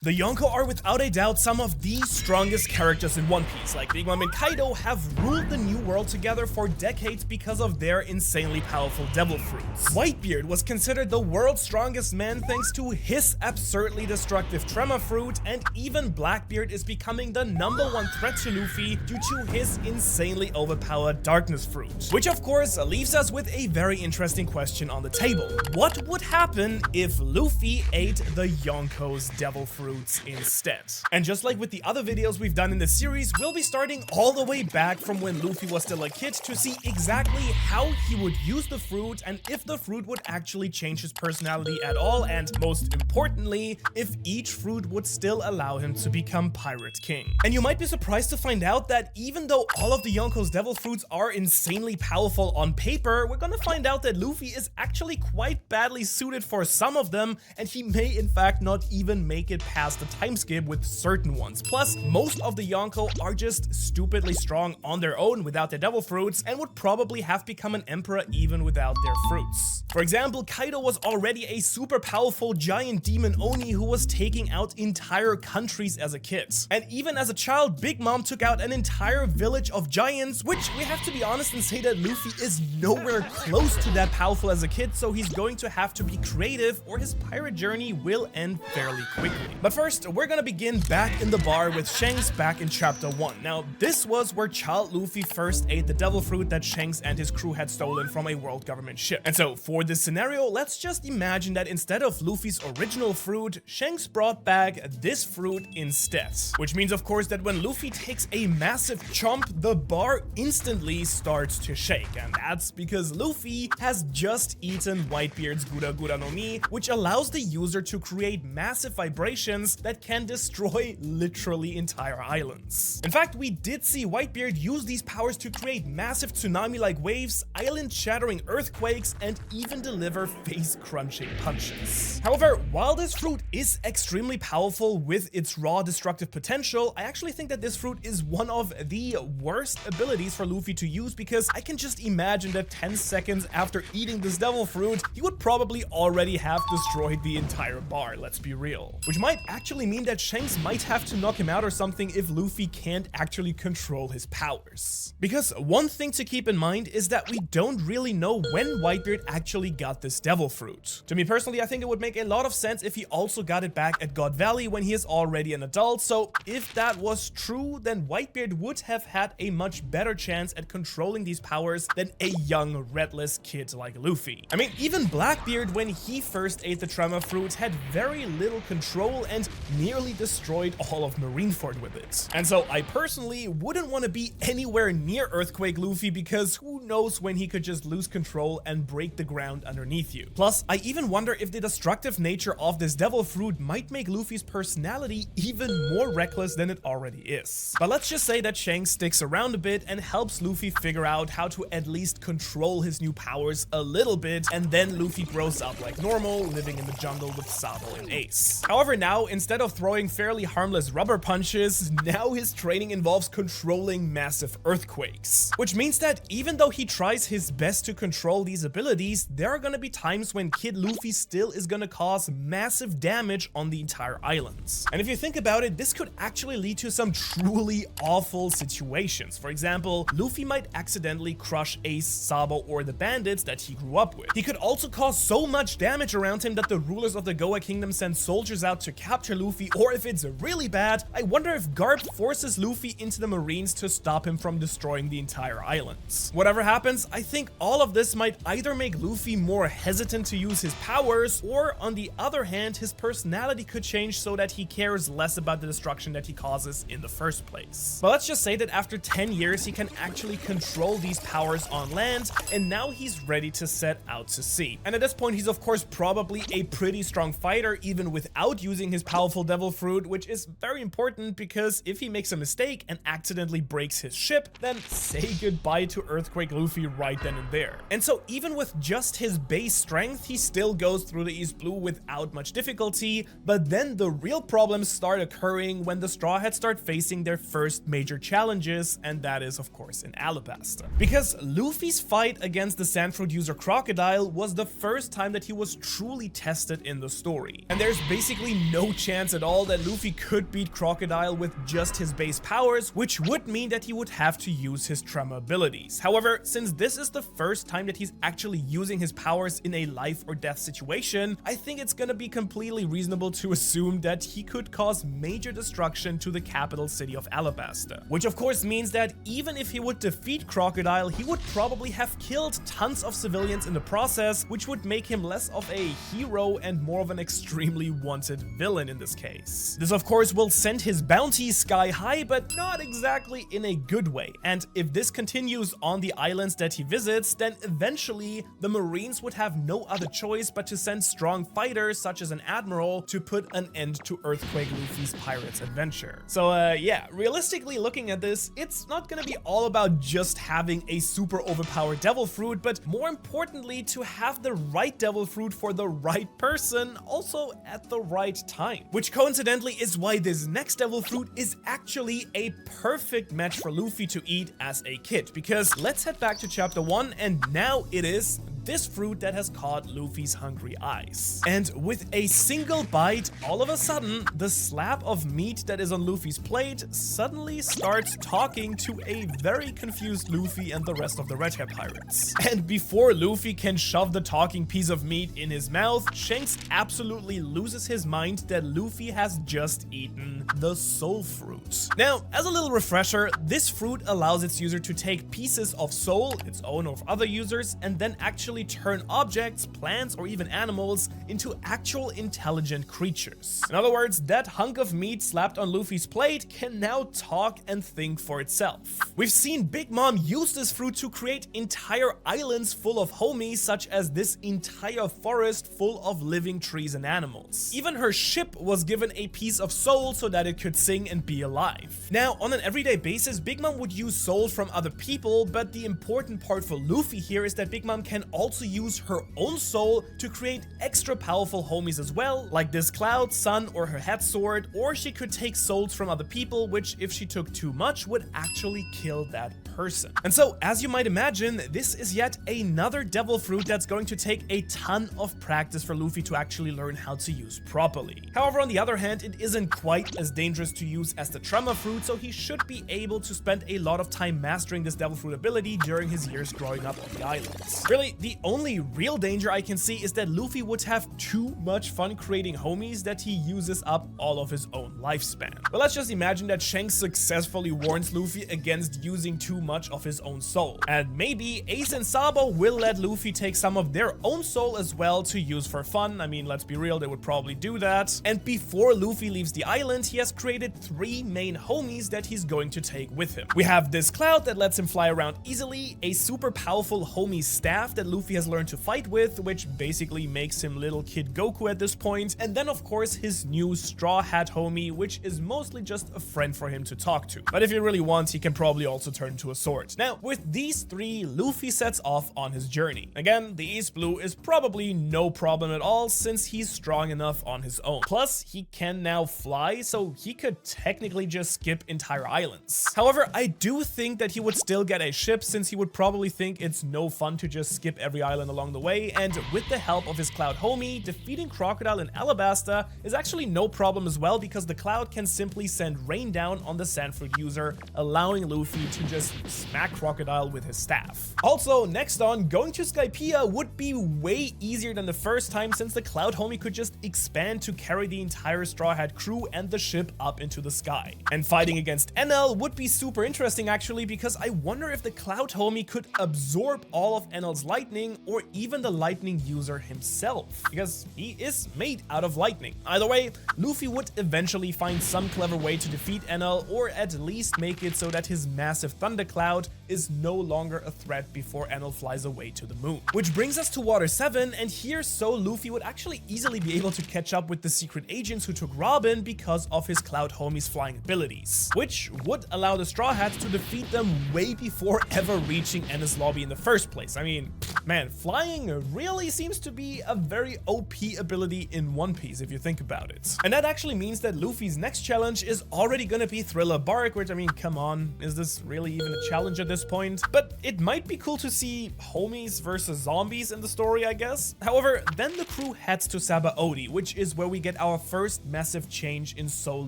The Yonko are without a doubt some of the strongest characters in One Piece. Like Big Mom and Kaido have ruled the New World together for decades because of their insanely powerful devil fruits. Whitebeard was considered the world's strongest man thanks to his absurdly destructive tremor fruit, and even Blackbeard is becoming the #1 threat to Luffy due to his insanely overpowered darkness fruit. Which of course leaves us with a very interesting question on the table. What would happen if Luffy ate the Yonko's devil fruit instead? And just like with the other videos we've done in the series, we'll be starting all the way back from when Luffy was still a kid to see exactly how he would use the fruit and if the fruit would actually change his personality at all, and most importantly, if each fruit would still allow him to become Pirate King. And you might be surprised to find out that even though all of the Yonko's devil fruits are insanely powerful on paper, we're gonna find out that Luffy is actually quite badly suited for some of them, and he may in fact not even make it past the time skip with certain ones. Plus, most of the Yonko are just stupidly strong on their own without their devil fruits and would probably have become an emperor even without their fruits. For example, Kaido was already a super powerful giant demon Oni who was taking out entire countries as a kid. And even as a child, Big Mom took out an entire village of giants, which we have to be honest and say that Luffy is nowhere close to that powerful as a kid, so he's going to have to be creative or his pirate journey will end fairly quickly. But first, we're gonna begin back in the bar with Shanks back in chapter 1. Now, this was where child Luffy first ate the devil fruit that Shanks and his crew had stolen from a world government ship. And so, for this scenario, let's just imagine that instead of Luffy's original fruit, Shanks brought back this fruit instead. Which means, of course, that when Luffy takes a massive chomp, the bar instantly starts to shake. And that's because Luffy has just eaten Whitebeard's Gura Gura no Mi, which allows the user to create massive vibrations that can destroy literally entire islands. In fact, we did see Whitebeard use these powers to create massive tsunami-like waves, island-shattering earthquakes, and even deliver face-crunching punches. However, while this fruit is extremely powerful with its raw destructive potential, I actually think that this fruit is one of the worst abilities for Luffy to use, because I can just imagine that 10 seconds after eating this devil fruit, he would probably already have destroyed the entire bar, let's be real. Which might actually mean that Shanks might have to knock him out or something if Luffy can't actually control his powers. Because one thing to keep in mind is that we don't really know when Whitebeard actually got this devil fruit. To me personally, I think it would make a lot of sense if he also got it back at God Valley when he is already an adult, so if that was true, then Whitebeard would have had a much better chance at controlling these powers than a young, redless kid like Luffy. I mean, even Blackbeard, when he first ate the tremor fruit, had very little control and nearly destroyed all of Marineford with it. And so I personally wouldn't want to be anywhere near Earthquake Luffy, because who knows when he could just lose control and break the ground underneath you. Plus, I even wonder if the destructive nature of this devil fruit might make Luffy's personality even more reckless than it already is. But let's just say that Shanks sticks around a bit and helps Luffy figure out how to at least control his new powers a little bit, and then Luffy grows up like normal, living in the jungle with Sabo and Ace. However, now instead of throwing fairly harmless rubber punches, now his training involves controlling massive earthquakes. Which means that even though he tries his best to control these abilities, there are gonna be times when Kid Luffy still is gonna cause massive damage on the entire islands. And if you think about it, this could actually lead to some truly awful situations. For example, Luffy might accidentally crush Ace, Sabo, or the bandits that he grew up with. He could also cause so much damage around him that the rulers of the Goa Kingdom send soldiers out to capture Luffy, or if it's really bad, I wonder if Garp forces Luffy into the Marines to stop him from destroying the entire islands. Whatever happens, I think all of this might either make Luffy more hesitant to use his powers, or on the other hand, his personality could change so that he cares less about the destruction that he causes in the first place. But let's just say that after 10 years, he can actually control these powers on land, and now he's ready to set out to sea. And at this point, he's of course probably a pretty strong fighter, even without using his powerful devil fruit, which is very important because if he makes a mistake and accidentally breaks his ship, then say goodbye to Earthquake Luffy right then and there. And so even with just his base strength, he still goes through the East Blue without much difficulty, but then the real problems start occurring when the Straw Hats start facing their first major challenges, and that is of course in Alabasta. Because Luffy's fight against the Sandfruit user Crocodile was the first time that he was truly tested in the story, and there's basically no no chance at all that Luffy could beat Crocodile with just his base powers, which would mean that he would have to use his tremor abilities. However, since this is the first time that he's actually using his powers in a life or death situation, I think it's gonna be completely reasonable to assume that he could cause major destruction to the capital city of Alabasta. Which of course means that even if he would defeat Crocodile, he would probably have killed tons of civilians in the process, which would make him less of a hero and more of an extremely wanted villain in this case. This of course will send his bounty sky high, but not exactly in a good way. And if this continues on the islands that he visits, then eventually the Marines would have no other choice but to send strong fighters such as an admiral to put an end to Earthquake Luffy's pirates adventure. So yeah, realistically looking at this, it's not gonna be all about just having a super overpowered devil fruit, but more importantly to have the right devil fruit for the right person, also at the right time. Which coincidentally is why this next devil fruit is actually a perfect match for Luffy to eat as a kid, because let's head back to chapter 1, and now it is this fruit that has caught Luffy's hungry eyes. And with a single bite, all of a sudden, the slab of meat that is on Luffy's plate suddenly starts talking to a very confused Luffy and the rest of the Red Hair Pirates. And before Luffy can shove the talking piece of meat in his mouth, Shanks absolutely loses his mind that Luffy has just eaten the soul fruit. Now, as a little refresher, this fruit allows its user to take pieces of soul, its own or of other users, and then actually turn objects, plants, or even animals into actual intelligent creatures. In other words, that hunk of meat slapped on Luffy's plate can now talk and think for itself. We've seen Big Mom use this fruit to create entire islands full of homies, such as this entire forest full of living trees and animals. Even her ship was given a piece of soul so that it could sing and be alive. Now, on an everyday basis, Big Mom would use soul from other people, but the important part for Luffy here is that Big Mom can also use her own soul to create extra powerful homies as well, like this Cloud, Sun, or her head sword, or she could take souls from other people, which if she took too much would actually kill that person. And so, as you might imagine, this is yet another devil fruit that's going to take a ton of practice for Luffy to actually learn how to use properly. However, on the other hand, it isn't quite as dangerous to use as the tremor fruit, so he should be able to spend a lot of time mastering this devil fruit ability during his years growing up on the islands. Really, the only real danger I can see is that Luffy would have too much fun creating homies that he uses up all of his own lifespan. But let's just imagine that Shanks successfully warns Luffy against using too much of his own soul. And maybe Ace and Sabo will let Luffy take some of their own soul as well to use for fun. I mean, let's be real, they would probably do that. And before Luffy leaves the island, he has created 3 main homies that he's going to take with him. We have this Cloud that lets him fly around easily, a super powerful homie staff that Luffy has learned to fight with, which basically makes him little kid Goku at this point, and then of course his new Straw Hat homie, which is mostly just a friend for him to talk to. But if he really wants, he can probably also turn into a sword. Now, with these 3, Luffy sets off on his journey. Again, the East Blue is probably no problem at all since he's strong enough on his own. Plus, he can now fly, so he could technically just skip entire islands. However, I do think that he would still get a ship since he would probably think it's no fun to just skip every island along the way, and with the help of his Cloud homie, defeating Crocodile in Alabasta is actually no problem as well because the Cloud can simply send rain down on the Sandfruit user, allowing Luffy to just smack Crocodile with his staff. Also, next on, going to 𝙻𝚎𝚐𝚐 would be way easier than the first time since the Cloud homie could just expand to carry the entire Straw Hat crew and the ship up into the sky. And fighting against Enel would be super interesting actually because I wonder if the Cloud homie could absorb all of Enel's lightning or even the lightning user himself, because he is made out of lightning. Either way, Luffy would eventually find some clever way to defeat Enel, or at least make it so that his massive thunder cloud is no longer a threat before Enel flies away to the moon. Which brings us to Water 7, and here Luffy would actually easily be able to catch up with the secret agents who took Robin because of his Cloud homie's flying abilities, which would allow the Straw Hats to defeat them way before ever reaching Enel's lobby in the first place. I mean, Man, flying really seems to be a very OP ability in One Piece if you think about it. And that actually means that Luffy's next challenge is already gonna be Thriller Bark, which, I mean, come on, is this really even a challenge at this point? But it might be cool to see homies versus zombies in the story, I guess. However, then the crew heads to 𝙻𝚎𝚐𝚐𝚗𝚍, which is where we get our first massive change in Soul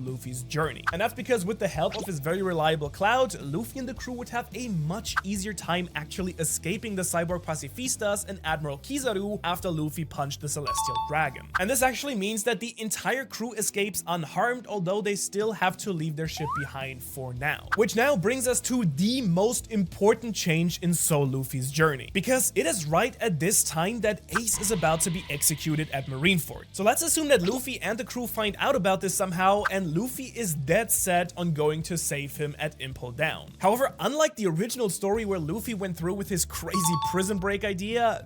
Luffy's journey. And that's because with the help of his very reliable Cloud, Luffy and the crew would have a much easier time actually escaping the cyborg pacifistas and Admiral Kizaru after Luffy punched the Celestial Dragon. And this actually means that the entire crew escapes unharmed, although they still have to leave their ship behind for now. Which now brings us to the most important change in Soul Luffy's journey, because it is right at this time that Ace is about to be executed at Marineford. So let's assume that Luffy and the crew find out about this somehow, and Luffy is dead set on going to save him at Impel Down. However, unlike the original story where Luffy went through with his crazy prison break idea,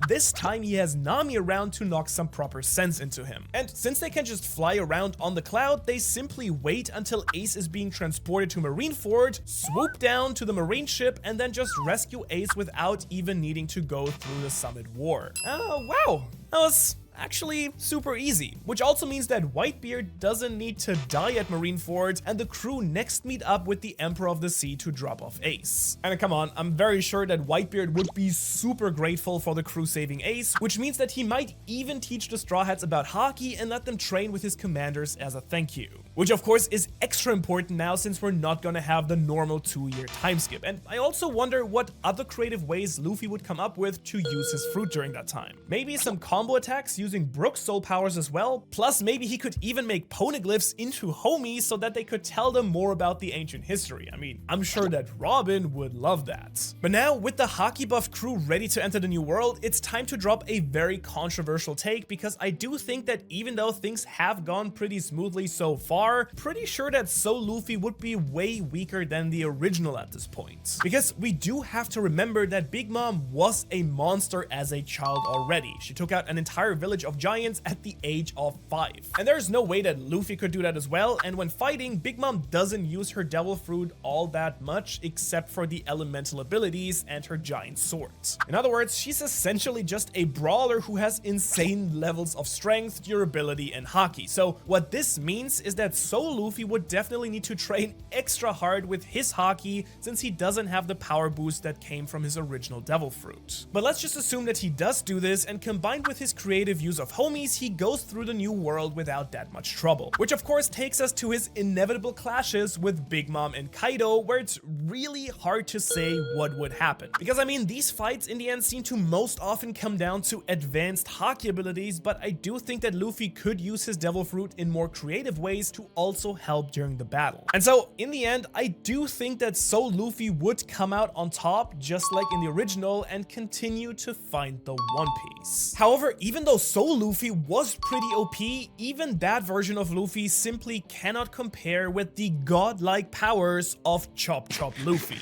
this time he has Nami around to knock some proper sense into him. And since they can just fly around on the Cloud, they simply wait until Ace is being transported to Marineford, swoop down to the Marine ship, and then just rescue Ace without even needing to go through the Summit War. Oh, wow. That was actually super easy, which also means that Whitebeard doesn't need to die at Marineford, and the crew next meet up with the Emperor of the Sea to drop off Ace. And come on, I'm very sure that Whitebeard would be super grateful for the crew saving Ace, which means that he might even teach the Straw Hats about Haki and let them train with his commanders as a thank you. Which of course is extra important now since we're not gonna have the normal 2-year time skip. And I also wonder what other creative ways Luffy would come up with to use his fruit during that time. Maybe some combo attacks using Brook's soul powers as well. Plus maybe he could even make poneglyphs into homies so that they could tell them more about the ancient history. I mean, I'm sure that Robin would love that. But now with the Haki buff crew ready to enter the new world, it's time to drop a very controversial take, because I do think that even though things have gone pretty smoothly so far, pretty sure that Soul Luffy would be way weaker than the original at this point. Because we do have to remember that Big Mom was a monster as a child already. She took out an entire village of giants at the age of 5. And there's no way that Luffy could do that as well, and when fighting, Big Mom doesn't use her Devil Fruit all that much except for the elemental abilities and her giant sword. In other words, she's essentially just a brawler who has insane levels of strength, durability, and Haki. So what this means is that Soul Luffy would definitely need to train extra hard with his Haki, since he doesn't have the power boost that came from his original Devil Fruit. But let's just assume that he does do this, and combined with his creative use of homies, he goes through the new world without that much trouble. Which of course takes us to his inevitable clashes with Big Mom and Kaido, where it's really hard to say what would happen. Because I mean, these fights in the end seem to most often come down to advanced Haki abilities, but I do think that Luffy could use his Devil Fruit in more creative ways to also help during the battle. And so in the end, I do think that Soul Luffy would come out on top, just like in the original, and continue to find the One Piece. However, even though Soul Luffy was pretty OP, even that version of Luffy simply cannot compare with the godlike powers of Chop Chop Luffy.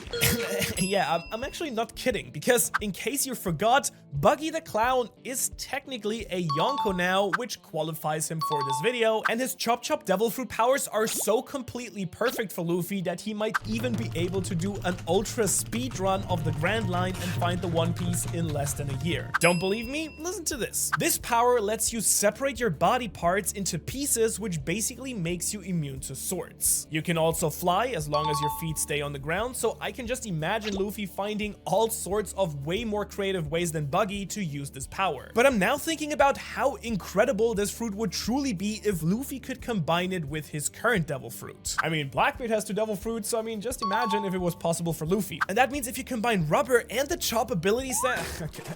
Yeah, I'm actually not kidding, because in case you forgot, Buggy the Clown is technically a Yonko now, which qualifies him for this video, and his Chop Chop Devil Fruit powers are so completely perfect for Luffy that he might even be able to do an ultra speed run of the Grand Line and find the One Piece in less than a year. Don't believe me? Listen to this. This power lets you separate your body parts into pieces, which basically makes you immune to swords. You can also fly as long as your feet stay on the ground, so I can just imagine Luffy finding all sorts of way more creative ways than Buggy to use this power. But I'm now thinking about how incredible this fruit would truly be if Luffy could combine it with his current Devil Fruit. I mean, Blackbeard has 2 Devil Fruits, so I mean, just imagine if it was possible for Luffy. And that means if you combine Rubber and the Chop abilities, that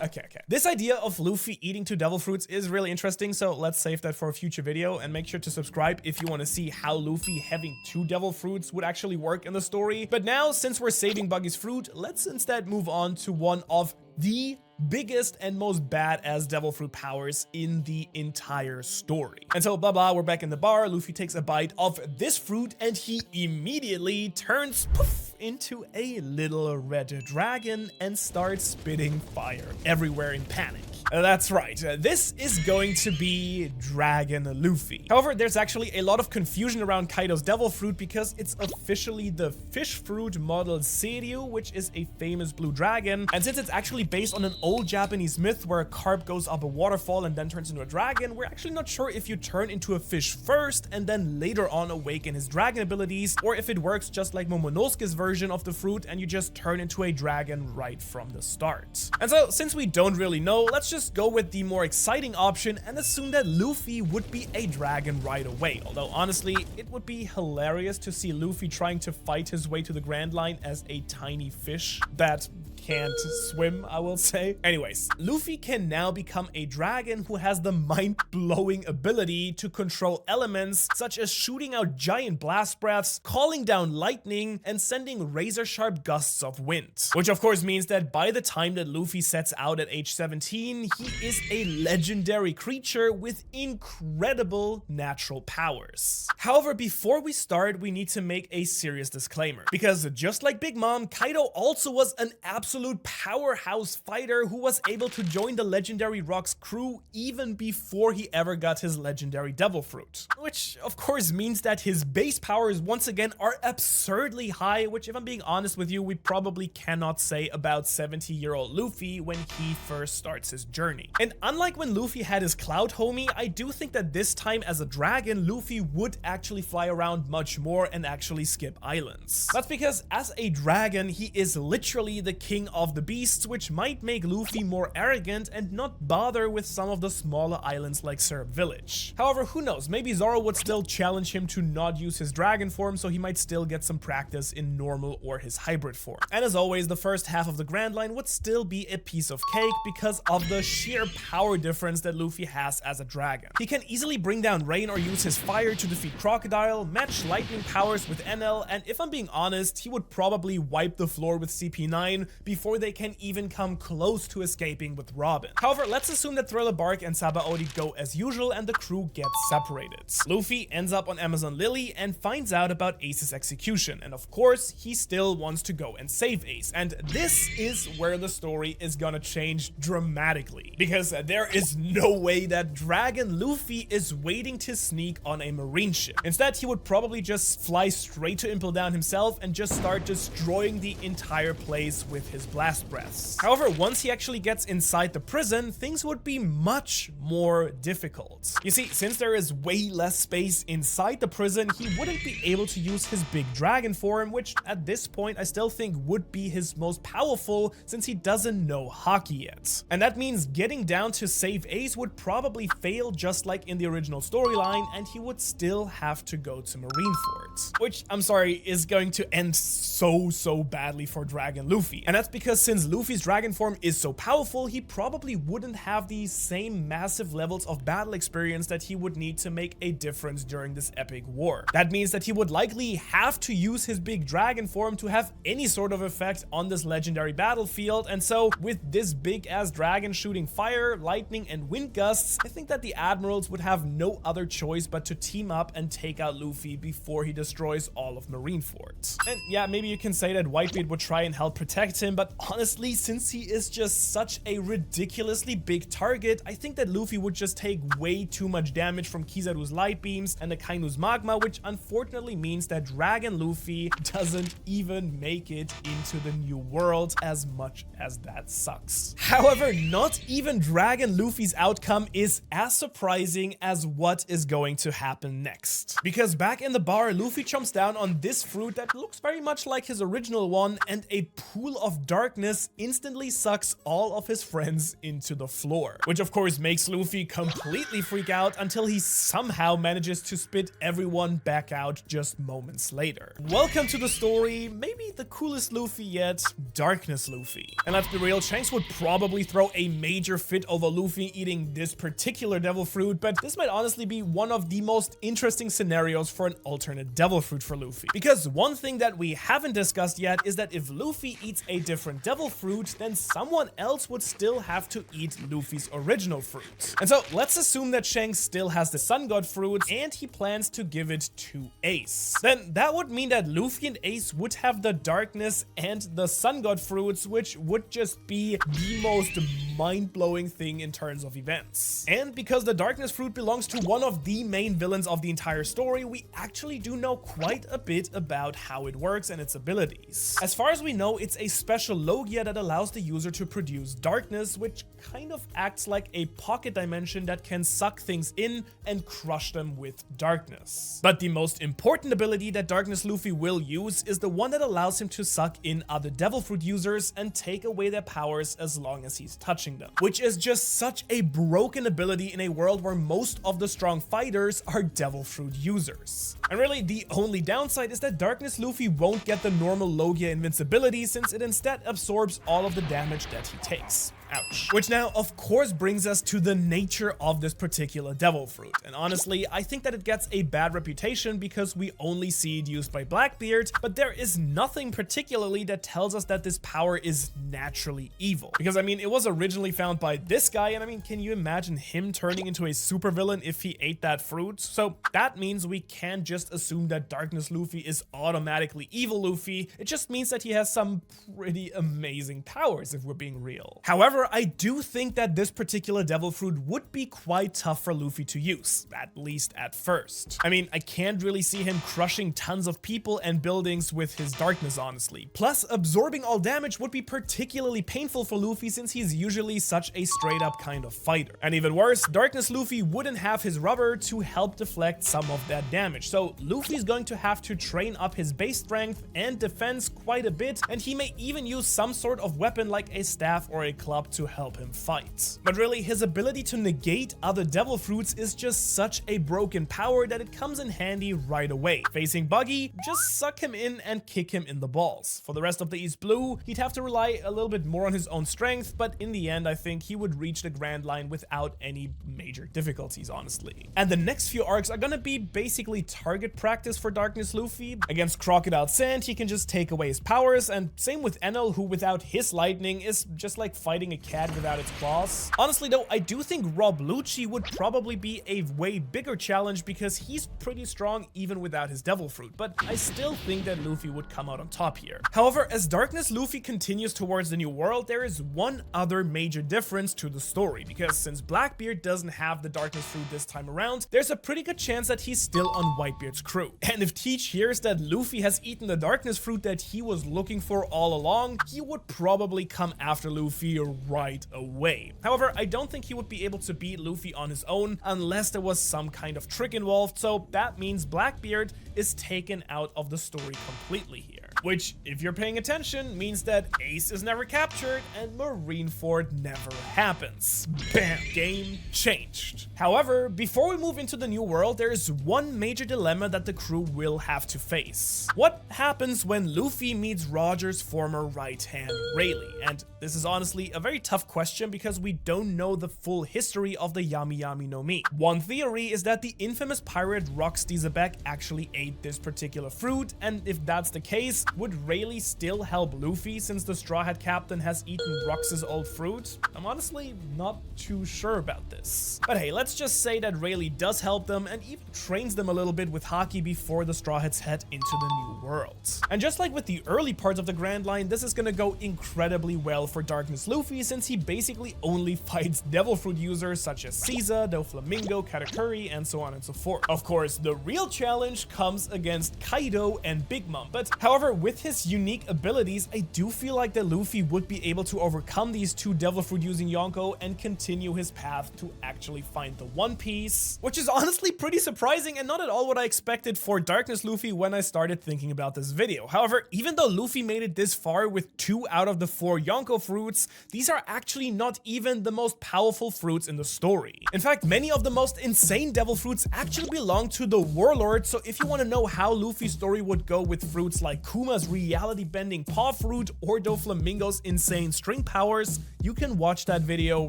okay. This idea of Luffy eating 2 Devil Fruits is really interesting, so let's save that for a future video, and make sure to subscribe if you want to see how Luffy having 2 Devil Fruits would actually work in the story. But now, since we're saving Buggy's fruit, let's instead move on to one of the biggest and most badass Devil Fruit powers in the entire story. And so blah, we're back in the bar. Luffy takes a bite of this fruit and he immediately turns poof into a little red dragon and starts spitting fire everywhere in panic. That's right, this is going to be Dragon Luffy. However, there's actually a lot of confusion around Kaido's devil fruit because it's officially the fish fruit model 𝙻𝚎𝚐𝚐, which is a famous blue dragon, and since it's actually based on an old Japanese myth where a carp goes up a waterfall and then turns into a dragon, we're actually not sure if you turn into a fish first and then later on awaken his dragon abilities, or if it works just like Momonosuke's version of the fruit and you just turn into a dragon right from the start. And so, since we don't really know, let's just go with the more exciting option and assume that Luffy would be a dragon right away. Although honestly, it would be hilarious to see Luffy trying to fight his way to the Grand Line as a tiny fish that can't swim, I will say. Anyways, Luffy can now become a dragon who has the mind-blowing ability to control elements such as shooting out giant blast breaths, calling down lightning, and sending razor-sharp gusts of wind. Which of course means that by the time that Luffy sets out at age 17, he is a legendary creature with incredible natural powers. However, before we start, we need to make a serious disclaimer, because just like Big Mom, Kaido also was an absolute powerhouse fighter who was able to join the legendary Rock's crew even before he ever got his legendary devil fruit. Which of course means that his base powers once again are absurdly high, which if I'm being honest with you, we probably cannot say about 70-year-old Luffy when he first starts his journey. And unlike when Luffy had his cloud homie, I do think that this time as a dragon, Luffy would actually fly around much more and actually skip islands. That's because as a dragon, he is literally the king of the beasts, which might make Luffy more arrogant and not bother with some of the smaller islands like Syrup Village. However, who knows, maybe Zoro would still challenge him to not use his dragon form, so he might still get some practice in normal or his hybrid form. And as always, the first half of the Grand Line would still be a piece of cake because of the sheer power difference that Luffy has as a dragon. He can easily bring down rain or use his fire to defeat Crocodile, match lightning powers with NL, and if I'm being honest, he would probably wipe the floor with CP9 before they can even come close to escaping with Robin. However, let's assume that Thriller Bark and Sabaody go as usual and the crew gets separated. Luffy ends up on Amazon Lily and finds out about Ace's execution, and of course, he still wants to go and save Ace. And this is where the story is gonna change dramatically, because there is no way that Dragon Luffy is waiting to sneak on a marine ship. Instead, he would probably just fly straight to Impel Down himself and just start destroying the entire place with his blast breaths. However, once he actually gets inside the prison, things would be much more difficult. You see, since there is way less space inside the prison, he wouldn't be able to use his big dragon form, which at this point I still think would be his most powerful since he doesn't know Haki yet. And that means getting down to save Ace would probably fail just like in the original storyline, and he would still have to go to Marineford. Which, I'm sorry, is going to end so badly for Dragon Luffy. And that's because since Luffy's dragon form is so powerful, he probably wouldn't have the same massive levels of battle experience that he would need to make a difference during this epic war. That means that he would likely have to use his big dragon form to have any sort of effect on this legendary battlefield, and so with this big ass dragon shooting fire, lightning, and wind gusts, I think that the admirals would have no other choice but to team up and take out Luffy before he destroys all of Marineford. And yeah, maybe you can say that Whitebeard would try and help protect him, but honestly, since he is just such a ridiculously big target, I think that Luffy would just take way too much damage from Kizaru's light beams and Akainu's magma, which unfortunately means that Dragon Luffy doesn't even make it into the new world, as much as that sucks. However, not even Dragon Luffy's outcome is as surprising as what is going to happen next. Because back in the bar, Luffy chomps down on this fruit that looks very much like his original one, and a pool of darkness instantly sucks all of his friends into the floor. Which of course makes Luffy completely freak out until he somehow manages to spit everyone back out just moments later. Welcome to the story, maybe the coolest Luffy yet, Darkness Luffy. And let's be real, Shanks would probably throw a major fit over Luffy eating this particular devil fruit, but this might honestly be one of the most interesting scenarios for an alternate devil fruit for Luffy. Because one thing that we haven't discussed yet is that if Luffy eats a different devil fruit, then someone else would still have to eat Luffy's original fruit. And so let's assume that Shanks still has the Sun God fruit and he plans to give it to Ace. Then that would mean that Luffy and Ace would have the Darkness and the Sun God fruits, which would just be the most mind-blowing thing in terms of events. And because the Darkness fruit belongs to one of the main villains of the entire story, we actually do know quite a bit about how it works and its abilities. As far as we know, it's a special Logia that allows the user to produce darkness, which kind of acts like a pocket dimension that can suck things in and crush them with darkness. But the most important ability that Darkness Luffy will use is the one that allows him to suck in other devil fruit users and take away their powers as long as he's touching them, which is just such a broken ability in a world where most of the strong fighters are devil fruit users. And really, the only downside is that Darkness Luffy won't get the normal Logia invincibility, since it instead absorbs all of the damage that he takes. Ouch. Which now, of course, brings us to the nature of this particular devil fruit. And honestly, I think that it gets a bad reputation because we only see it used by Blackbeard, but there is nothing particularly that tells us that this power is naturally evil. Because I mean, it was originally found by this guy, and I mean, can you imagine him turning into a supervillain if he ate that fruit? So that means we can't just assume that Darkness Luffy is automatically evil Luffy. It just means that he has some pretty amazing powers, if we're being real. However, I do think that this particular devil fruit would be quite tough for Luffy to use, at least at first. I mean, I can't really see him crushing tons of people and buildings with his darkness, honestly. Plus, absorbing all damage would be particularly painful for Luffy since he's usually such a straight up kind of fighter. And even worse, Darkness Luffy wouldn't have his rubber to help deflect some of that damage. So Luffy's going to have to train up his base strength and defense quite a bit, and he may even use some sort of weapon like a staff or a club to help him fight. But really, his ability to negate other devil fruits is just such a broken power that it comes in handy right away. Facing Buggy, just suck him in and kick him in the balls. For the rest of the East Blue, he'd have to rely a little bit more on his own strength, but in the end, I think he would reach the Grand Line without any major difficulties, honestly. And the next few arcs are gonna be basically target practice for Darkness Luffy. Against Crocodile Sand, he can just take away his powers, and same with Enel, who without his lightning is just like fighting a cat without its claws. Honestly though, I do think Rob Lucci would probably be a way bigger challenge because he's pretty strong even without his devil fruit, but I still think that Luffy would come out on top here. However, as Darkness Luffy continues towards the new world, there is one other major difference to the story, because since Blackbeard doesn't have the Darkness fruit this time around, there's a pretty good chance that he's still on Whitebeard's crew. And if Teach hears that Luffy has eaten the Darkness fruit that he was looking for all along, he would probably come after Luffy right away. However, I don't think he would be able to beat Luffy on his own unless there was some kind of trick involved, so that means Blackbeard is taken out of the story completely here. Which, if you're paying attention, means that Ace is never captured and Marineford never happens. Bam! Game changed. However, before we move into the new world, there is one major dilemma that the crew will have to face. What happens when Luffy meets Roger's former right hand, Rayleigh? And this is honestly a very tough question because we don't know the full history of the Yami Yami no Mi. One theory is that the infamous pirate Rox 𝙻𝚎𝚐𝚐 actually ate this particular fruit, and if that's the case, would Rayleigh still help Luffy since the Straw Hat Captain has eaten Rox's old fruit? I'm honestly not too sure about this. But hey, let's just say that Rayleigh does help them and even trains them a little bit with Haki before the Straw Hats head into the new world. And just like with the early parts of the Grand Line, this is gonna go incredibly well for Darkness Luffy since he basically only fights devil fruit users such as Caesar, Doflamingo, Katakuri, and so on and so forth. Of course, the real challenge comes against Kaido and Big Mom, but however, with his unique abilities, I do feel like that Luffy would be able to overcome these two devil fruit using Yonko and continue his path to actually find the One Piece, which is honestly pretty surprising and not at all what I expected for Darkness Luffy when I started thinking about this video. However, even though Luffy made it this far with 2 out of the 4 Yonko fruits, these are actually not even the most powerful fruits in the story. In fact, many of the most insane devil fruits actually belong to the Warlord, so if you want to know how Luffy's story would go with fruits like Kuma's reality-bending paw fruit or Doflamingo's insane string powers, you can watch that video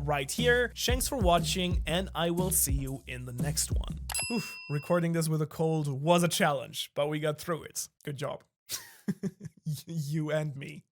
right here. Thanks for watching, and I will see you in the next one. Oof, recording this with a cold was a challenge, but we got through it. Good job. You and me.